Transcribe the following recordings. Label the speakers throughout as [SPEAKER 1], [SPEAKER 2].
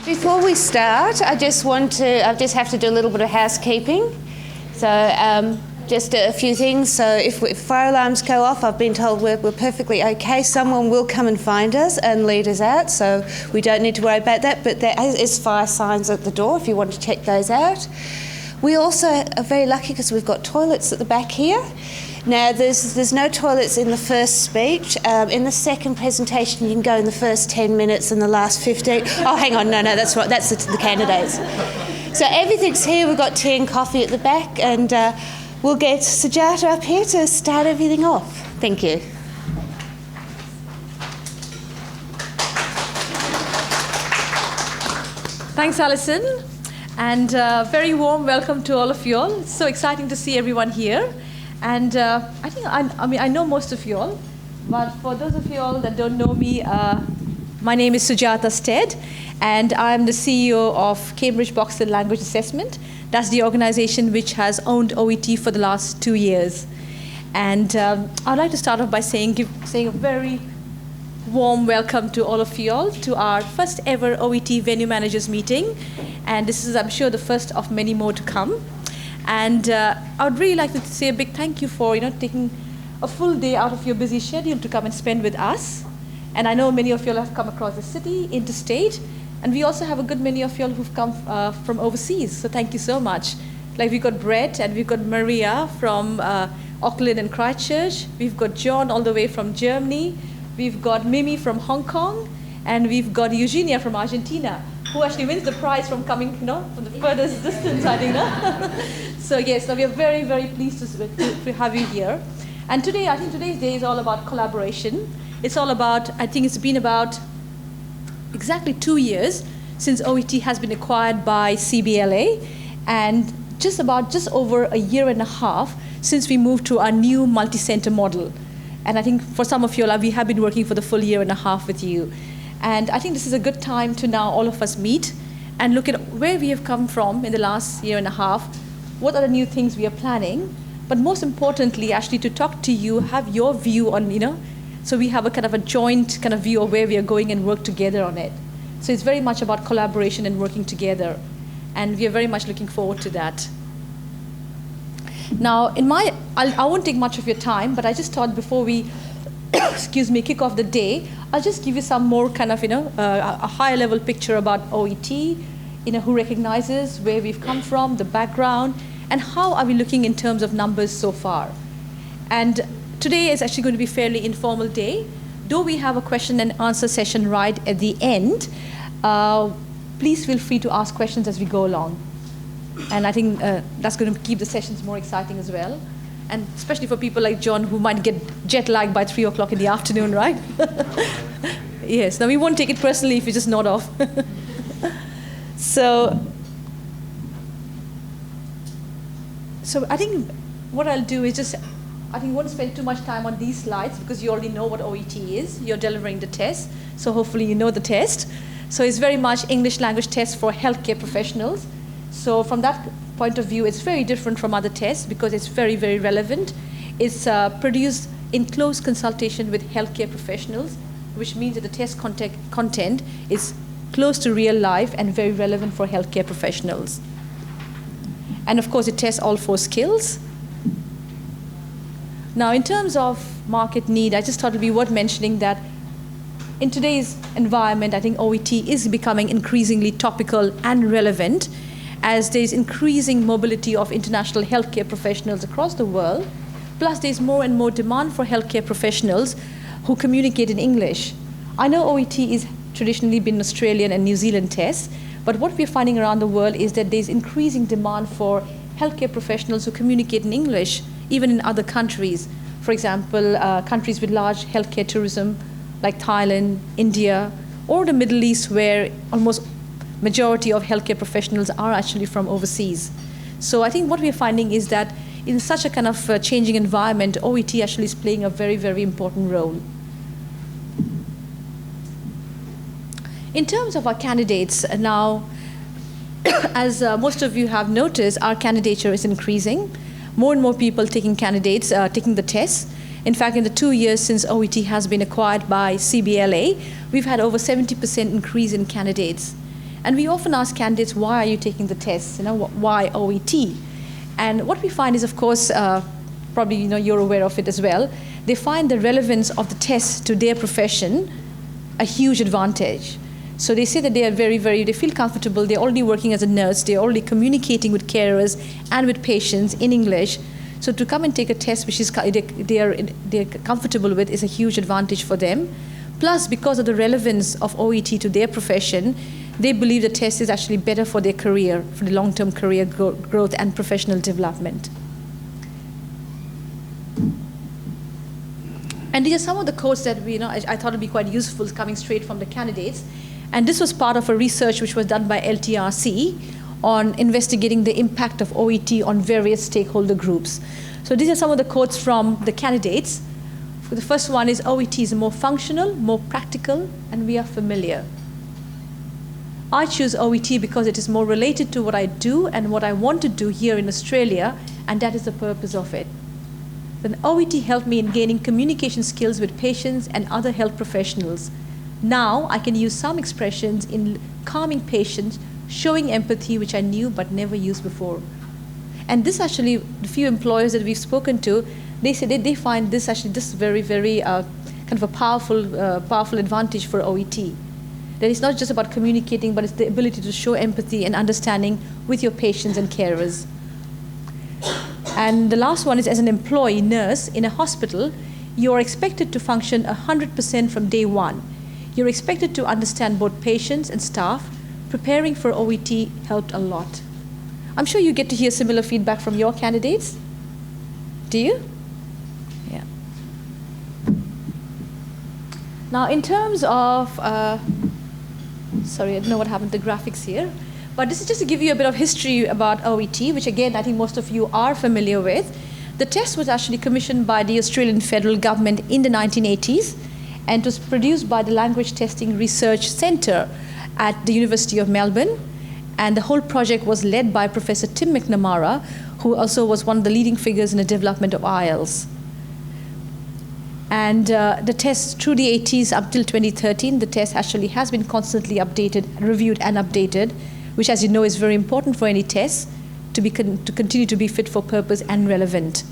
[SPEAKER 1] Before we start, I just have to do a little bit of housekeeping. So just a few things. So if fire alarms go off, I've been told we're perfectly okay. Someone will come and find us and lead us out, so we don't need to worry about that. But there is fire signs at the door if you want to check those out. We also are very lucky because we've got toilets at the back here. Now, there's no toilets in the first speech. In the second presentation, you can go in the first 10 minutes and the last 15. Oh, hang on, no, that's right. That's the candidates. So everything's here. We've got tea and coffee at the back, and we'll get Sajata up here to start everything off. Thank you.
[SPEAKER 2] Thanks, Alison, and very warm welcome to all of you all. It's so exciting to see everyone here. And I know most of you all, but for those of you all that don't know me, my name is Sajata Stead, and I'm the CEO of Cambridge Boxer Language Assessment. That's the organization which has owned OET for the last 2 years. And I'd like to start off by saying a very warm welcome to all of you all to our first ever OET venue managers meeting. And this is, I'm sure, the first of many more to come. And I would really like to say a big thank you for taking a full day out of your busy schedule to come and spend with us. And I know many of you all have come across the city, interstate, and we also have a good many of you all who've come from overseas. So thank you so much. Like we've got Brett and we've got Maria from Auckland and Christchurch. We've got John all the way from Germany. We've got Mimi from Hong Kong, and we've got Eugenia from Argentina, who actually wins the prize from coming, from the furthest distance, I think. So yes, we are very, very pleased to have you here. And today, I think today's day is all about collaboration. It's all about, I think it's been about exactly 2 years since OET has been acquired by CBLA, and just over a year and a half since we moved to our new multi-center model. And I think for some of you all, we have been working for the full year and a half with you. And I think this is a good time to now all of us meet and look at where we have come from in the last year and a half, what are the new things we are planning, but most importantly, actually to talk to you, have your view on, so we have a kind of a joint kind of view of where we are going and work together on it. So it's very much about collaboration and working together. And we are very much looking forward to that. Now, I won't take much of your time, but I just thought before we kick off the day, I'll just give you some more kind of, a higher level picture about OET, who recognizes where we've come from, the background, and how are we looking in terms of numbers so far. And today is actually going to be a fairly informal day. Though we have a question and answer session right at the end, please feel free to ask questions as we go along. And I think that's going to keep the sessions more exciting as well. And especially for people like John who might get jet lagged by 3 o'clock in the afternoon, right? Yes, now we won't take it personally if you just nod off. So I think what I'll do is I think we won't spend too much time on these slides because you already know what OET is. You're delivering the test, so hopefully you know the test. So it's very much English language test for healthcare professionals. So from that point of view, it's very different from other tests because it's very, very relevant. It's produced in close consultation with healthcare professionals, which means that the test content is close to real life and very relevant for healthcare professionals. And of course, it tests all 4 skills. Now, in terms of market need, I just thought it would be worth mentioning that in today's environment, I think OET is becoming increasingly topical and relevant as there's increasing mobility of international healthcare professionals across the world. Plus, there's more and more demand for healthcare professionals who communicate in English. I know OET is traditionally been Australian and New Zealand tests, but what we're finding around the world is that there's increasing demand for healthcare professionals who communicate in English, even in other countries. For example, countries with large healthcare tourism, like Thailand, India, or the Middle East, where almost majority of healthcare professionals are actually from overseas. So I think what we're finding is that in such a kind of changing environment, OET actually is playing a very, very important role. In terms of our candidates, now, as most of you have noticed, our candidature is increasing. More and more people taking the tests. In fact, in the 2 years since OET has been acquired by CBLA, we've had over 70% increase in candidates. And we often ask candidates, why are you taking the test? Why OET? And what we find is, of course, probably you're aware of it as well, they find the relevance of the test to their profession a huge advantage. So they say that they are they feel comfortable, they're already working as a nurse, they're already communicating with carers and with patients in English. So to come and take a test which is they're comfortable with is a huge advantage for them. Plus, because of the relevance of OET to their profession, they believe the test is actually better for their career, for the long-term career growth and professional development. And these are some of the quotes that I thought would be quite useful coming straight from the candidates. And this was part of a research which was done by LTRC on investigating the impact of OET on various stakeholder groups. So these are some of the quotes from the candidates. The first one is, OET is more functional, more practical, and we are familiar. I choose OET because it is more related to what I do and what I want to do here in Australia, and that is the purpose of it. Then OET helped me in gaining communication skills with patients and other health professionals. Now I can use some expressions in calming patients, showing empathy, which I knew but never used before. And this actually, the few employers that we've spoken to, they say they find this actually very, very kind of a powerful advantage for OET. That it's not just about communicating, but it's the ability to show empathy and understanding with your patients and carers. And the last one is, as an employee nurse in a hospital, you're expected to function 100% from day one. You're expected to understand both patients and staff. Preparing for OET helped a lot. I'm sure you get to hear similar feedback from your candidates. Do you? Yeah. Now, in terms of, sorry, I don't know what happened to the graphics here. But this is just to give you a bit of history about OET, which again, I think most of you are familiar with. The test was actually commissioned by the Australian federal government in the 1980s, and was produced by the Language Testing Research Centre at the University of Melbourne. And the whole project was led by Professor Tim McNamara, who also was one of the leading figures in the development of IELTS. And the test through the 80s up till 2013, the test actually has been constantly updated, reviewed and updated, which, as you know, is very important for any test to continue to be fit for purpose and relevant.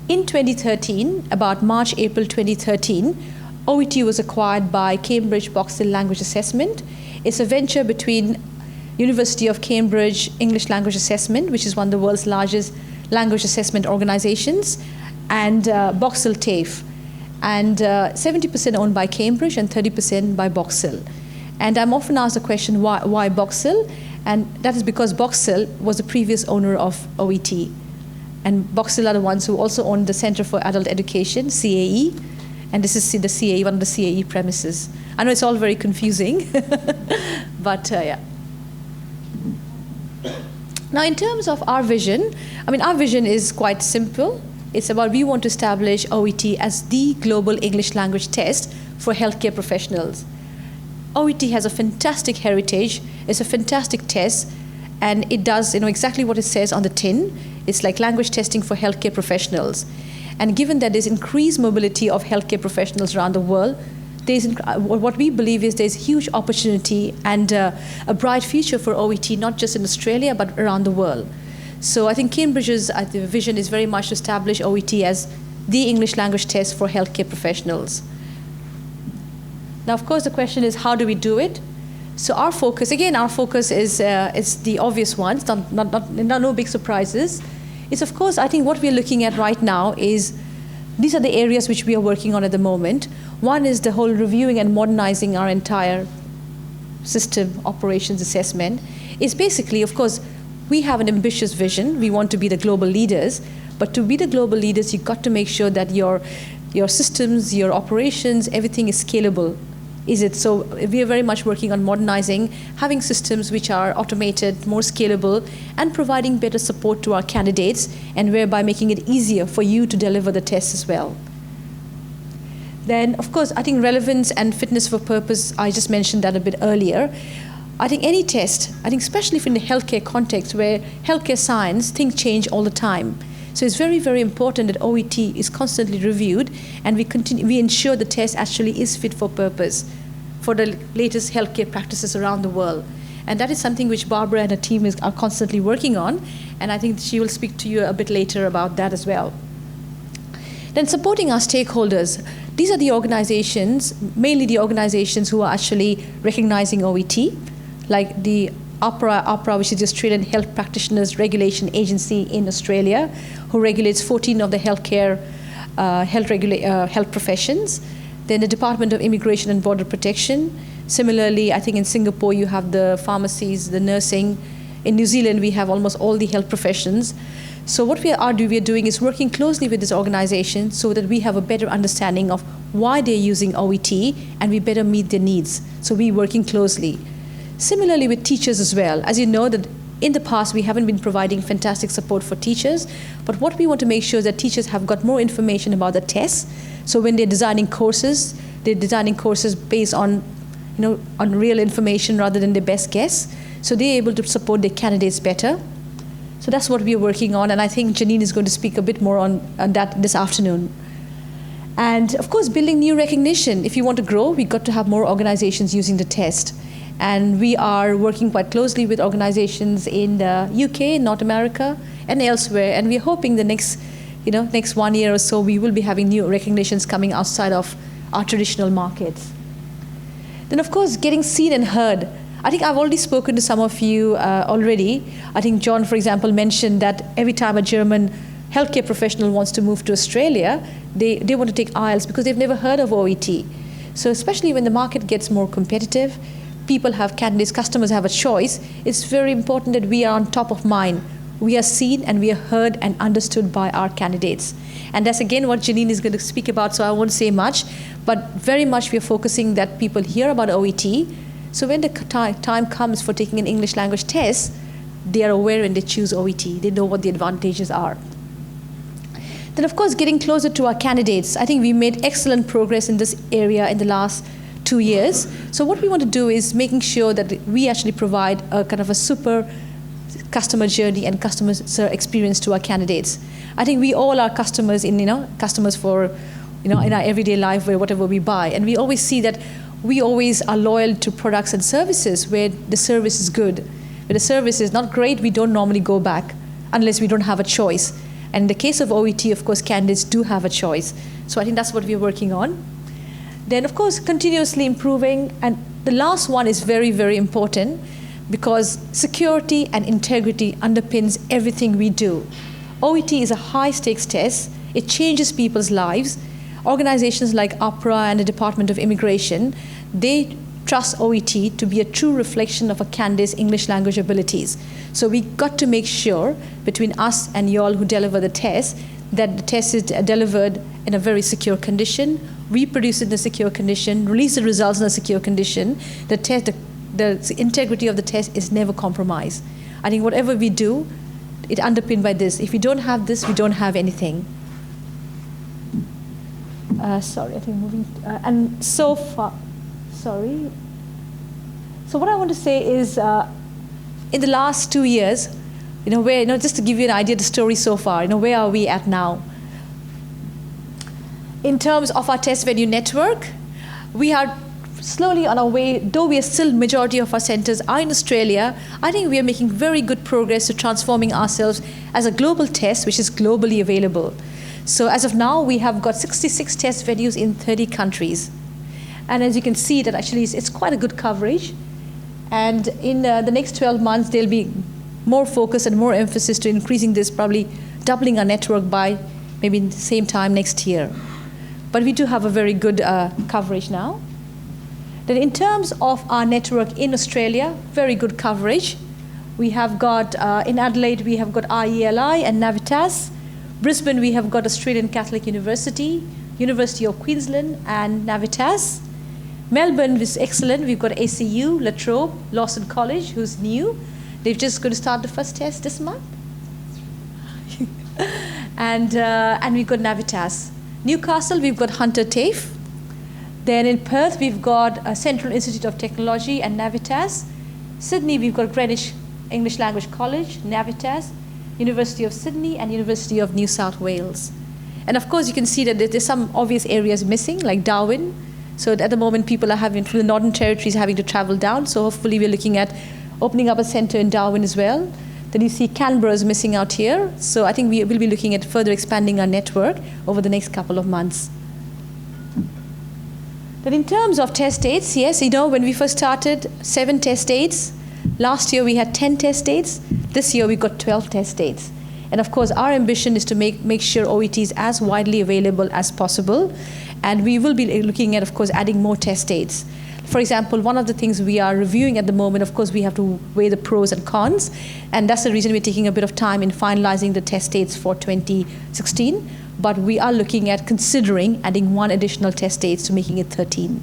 [SPEAKER 2] In 2013, about March, April 2013, OET was acquired by Cambridge Box Hill Language Assessment. It's a venture between University of Cambridge English Language Assessment, which is one of the world's largest language assessment organizations, and Box Hill TAFE. And 70% owned by Cambridge and 30% by Box Hill. And I'm often asked the question, why Box Hill? And that is because Box Hill was the previous owner of OET. And Box Hill are the ones who also own the Centre for Adult Education, CAE. And this is the CAE, one of the CAE premises. I know it's all very confusing, but yeah. Now, in terms of our vision, our vision is quite simple. It's about, we want to establish OET as the global English language test for healthcare professionals. OET has a fantastic heritage. It's a fantastic test, and it does exactly what it says on the tin. It's like language testing for healthcare professionals. And given that there's increased mobility of healthcare professionals around the world, what we believe is there's huge opportunity and a bright future for OET, not just in Australia, but around the world. So I think Cambridge's vision is very much to establish OET as the English language test for healthcare professionals. Now, of course, the question is, how do we do it? So our focus is the obvious one. It's no big surprises. It's, of course, I think what we're looking at right now is, these are the areas which we are working on at the moment. One is the whole reviewing and modernizing our entire system operations assessment. It's basically, of course, we have an ambitious vision. We want to be the global leaders. But to be the global leaders, you've got to make sure that your systems, your operations, everything is scalable. So we are very much working on modernizing, having systems which are automated, more scalable, and providing better support to our candidates, and whereby making it easier for you to deliver the test as well. Then, of course, I think relevance and fitness for purpose, I just mentioned that a bit earlier. I think any test, especially in the healthcare context where healthcare science, things change all the time. So it's very, very important that OET is constantly reviewed, and we ensure the test actually is fit for purpose for the latest healthcare practices around the world. And that is something which Barbara and her team are constantly working on, and I think she will speak to you a bit later about that as well. Then supporting our stakeholders. These are the organizations, mainly the organizations who are actually recognizing OET, like the APRA, which is the Australian Health Practitioners Regulation Agency in Australia, who regulates 14 of the healthcare health professions. Then the Department of Immigration and Border Protection. Similarly, I think in Singapore you have the pharmacies, the nursing. In New Zealand we have almost all the health professions. So what we are doing is working closely with this organization so that we have a better understanding of why they're using OET and we better meet their needs. So we're working closely. Similarly with teachers as well. As you know, that in the past we haven't been providing fantastic support for teachers, but what we want to make sure is that teachers have got more information about the tests. So when they're designing courses based on, on real information rather than their best guess. So they're able to support their candidates better. So that's what we are working on, and I think Janine is going to speak a bit more on that this afternoon. And of course, building new recognition. If you want to grow, we've got to have more organizations using the test. And we are working quite closely with organizations in the UK, North America, and elsewhere. And we're hoping the next 1 year or so, we will be having new recognitions coming outside of our traditional markets. Then of course, getting seen and heard. I think I've already spoken to some of you already. I think John, for example, mentioned that every time a German healthcare professional wants to move to Australia, they want to take IELTS because they've never heard of OET. So especially when the market gets more competitive, customers have a choice, it's very important that we are on top of mind. We are seen and we are heard and understood by our candidates. And that's again what Janine is going to speak about, so I won't say much, but very much we are focusing that people hear about OET. So when the time comes for taking an English language test, they are aware and they choose OET. They know what the advantages are. Then of course, getting closer to our candidates. I think we made excellent progress in this area in the last 2 years. So what we want to do is making sure that we actually provide a kind of a super customer journey and customer experience to our candidates. I think we all are customers customers for, in our everyday life where whatever we buy. And we always see that we always are loyal to products and services where the service is good. Where the service is not great, we don't normally go back unless we don't have a choice. And in the case of OET, of course, candidates do have a choice. So I think that's what we're working on. Then, of course, continuously improving. And the last one is very, very important because security and integrity underpins everything we do. OET is a high-stakes test. It changes people's lives. Organizations like APRA and the Department of Immigration, they trust OET to be a true reflection of a candidate's English language abilities. So we got to make sure between us and y'all who deliver the test that the test is delivered in a very secure condition, reproduce it in a secure condition, release the results in a secure condition. The integrity of the test is never compromised. I think whatever we do, it's underpinned by this. If we don't have this, we don't have anything. Sorry, I think moving, and so far, sorry. So what I want to say is, in the last 2 years, just to give you an idea of the story so far, where are we at now? In terms of our test venue network, we are slowly on our way, though we are still, majority of our centers are in Australia. I think we are making very good progress to transforming ourselves as a global test, which is globally available. So as of now, we have got 66 test venues in 30 countries. And as you can see, that actually it's quite a good coverage. And in the next 12 months, there'll be more focus and more emphasis to increasing this, probably doubling our network by maybe the same time next year. But we do have a very good coverage now. Then in terms of our network in Australia, very good coverage. We have got, in Adelaide, we have got RELI and Navitas. Brisbane, we have got Australian Catholic University, University of Queensland, and Navitas. Melbourne is excellent. We've got ACU, La Trobe, Lawson College, who's new. They're just going to start the first test this month. and we've got Navitas. Newcastle, we've got Hunter TAFE. Then in Perth, we've got Central Institute of Technology and Navitas. Sydney, we've got Greenwich English Language College, Navitas, University of Sydney, and University of New South Wales. And of course, you can see that there's some obvious areas missing, like Darwin. So at the moment, people are having, from the Northern Territories, having to travel down. So hopefully we're looking at opening up a center in Darwin as well. Then you see Canberra is missing out here. So I think we will be looking at further expanding our network over the next couple of months. Then in terms of test dates, yes, when we first started, 7 test dates. Last year we had 10 test dates. This year we got 12 test dates. And of course, our ambition is to make sure OET is as widely available as possible. And we will be looking at, of course, adding more test dates. For example, one of the things we are reviewing at the moment, of course, we have to weigh the pros and cons. And that's the reason we're taking a bit of time in finalizing the test dates for 2016. But we are looking at considering adding 1 additional test dates to making it 13.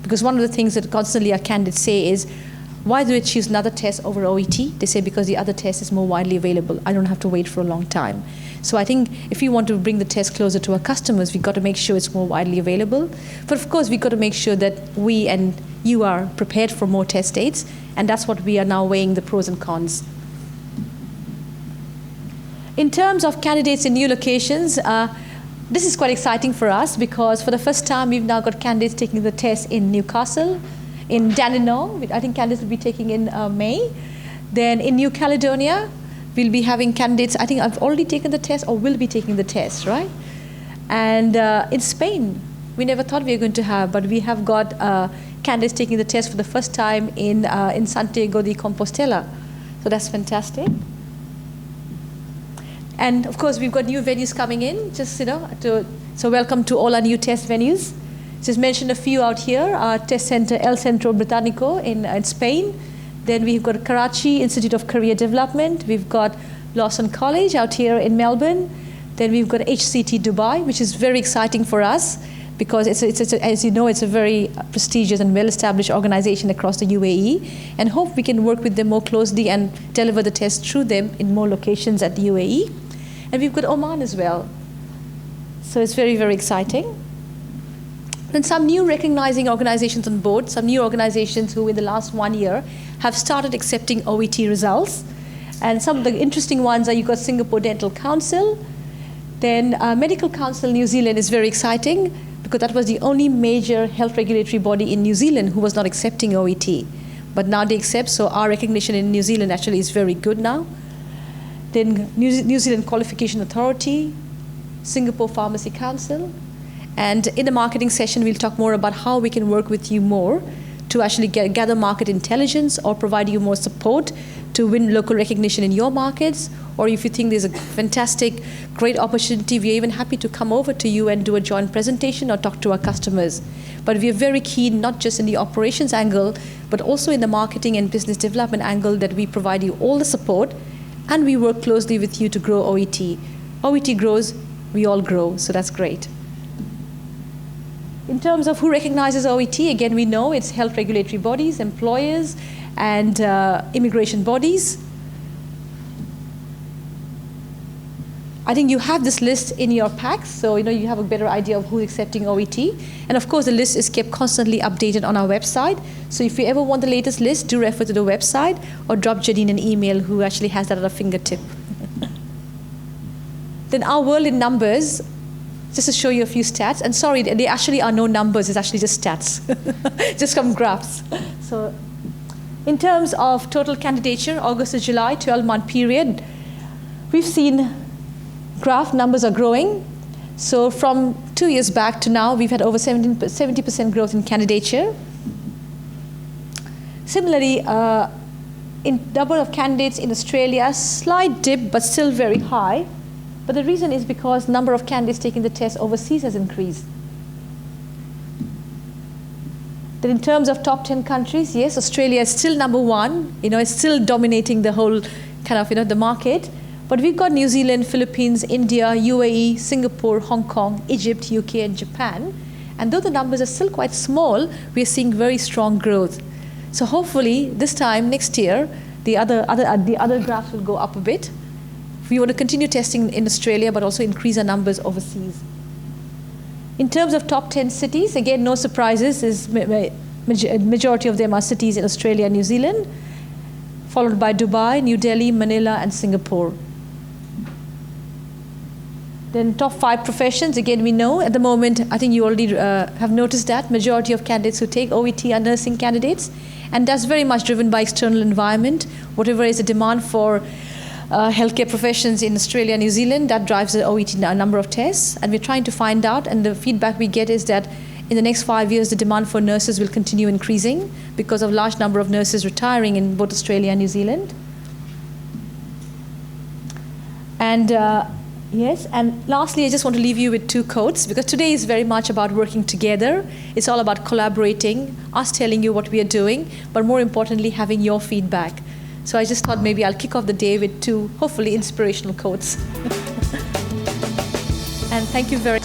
[SPEAKER 2] Because one of the things that constantly our candidates say is, why do they choose another test over OET? They say because the other test is more widely available. I don't have to wait for a long time. So I think if we want to bring the test closer to our customers, we've got to make sure it's more widely available. But of course, we've got to make sure that we and you are prepared for more test dates. And that's what we are now weighing the pros and cons. In terms of candidates in new locations, this is quite exciting for us because for the first time, we've now got candidates taking the test in Newcastle, in Dandenong, I think candidates will be taking in May. Then in New Caledonia, we'll be having candidates, I think I've already taken the test or will be taking the test, right? And in Spain, we never thought we were going to have, but we have got candidates taking the test for the first time in Santiago de Compostela. So that's fantastic. And of course, we've got new venues coming in, so welcome to all our new test venues. Just mentioned a few out here, our test center, El Centro Británico in Spain. Then we've got Karachi Institute of Career Development. We've got Lawson College out here in Melbourne. Then we've got HCT Dubai, which is very exciting for us because as you know, it's a very prestigious and well-established organization across the UAE. And hope we can work with them more closely and deliver the test through them in more locations at the UAE. And we've got Oman as well. So it's very, very exciting. And some new recognizing organizations on board, some new organizations who in the last 1 year have started accepting OET results. And some of the interesting ones are you've got Singapore Dental Council. Then Medical Council New Zealand is very exciting because that was the only major health regulatory body in New Zealand who was not accepting OET. But now they accept, so our recognition in New Zealand actually is very good now. Then New Zealand Qualification Authority, Singapore Pharmacy Council. And in the marketing session, we'll talk more about how we can work with you more to actually gather market intelligence or provide you more support to win local recognition in your markets. Or if you think there's a fantastic, great opportunity, we're even happy to come over to you and do a joint presentation or talk to our customers. But we are very keen, not just in the operations angle, but also in the marketing and business development angle that we provide you all the support and we work closely with you to grow OET. OET grows, we all grow, so that's great. In terms of who recognizes OET, again, we know it's health regulatory bodies, employers, and immigration bodies. I think you have this list in your packs, so you have a better idea of who's accepting OET. And of course, the list is kept constantly updated on our website. So if you ever want the latest list, do refer to the website or drop Jadine an email who actually has that at her fingertip. Then our world in numbers, just to show you a few stats. And sorry, there actually are no numbers, it's actually just stats, just some graphs. So in terms of total candidature, August to July, 12-month period, we've seen graph numbers are growing. So from 2 years back to now, we've had over 70% growth in candidature. Similarly, in number of candidates in Australia, slight dip, but still very high. But the reason is because number of candidates taking the test overseas has increased. Then in terms of top 10 countries, yes, Australia is still number 1. It's still dominating the whole kind of, the market. But we've got New Zealand, Philippines, India, UAE, Singapore, Hong Kong, Egypt, UK, and Japan. And though the numbers are still quite small, we're seeing very strong growth. So hopefully, this time next year, the other graphs will go up a bit. We want to continue testing in Australia, but also increase our numbers overseas. In terms of top 10 cities, again, no surprises. Majority of them are cities in Australia and New Zealand, followed by Dubai, New Delhi, Manila, and Singapore. Then top 5 professions, again we know at the moment, I think you already have noticed that majority of candidates who take OET are nursing candidates, and that's very much driven by external environment. Whatever is the demand for healthcare professions in Australia and New Zealand, that drives the OET number of tests, and we're trying to find out, and the feedback we get is that in the next 5 years the demand for nurses will continue increasing because of large number of nurses retiring in both Australia and New Zealand. And yes, and lastly, I just want to leave you with 2 quotes, because today is very much about working together. It's all about collaborating, us telling you what we are doing, but more importantly, having your feedback. So I just thought maybe I'll kick off the day with 2, hopefully, inspirational quotes. And thank you very much.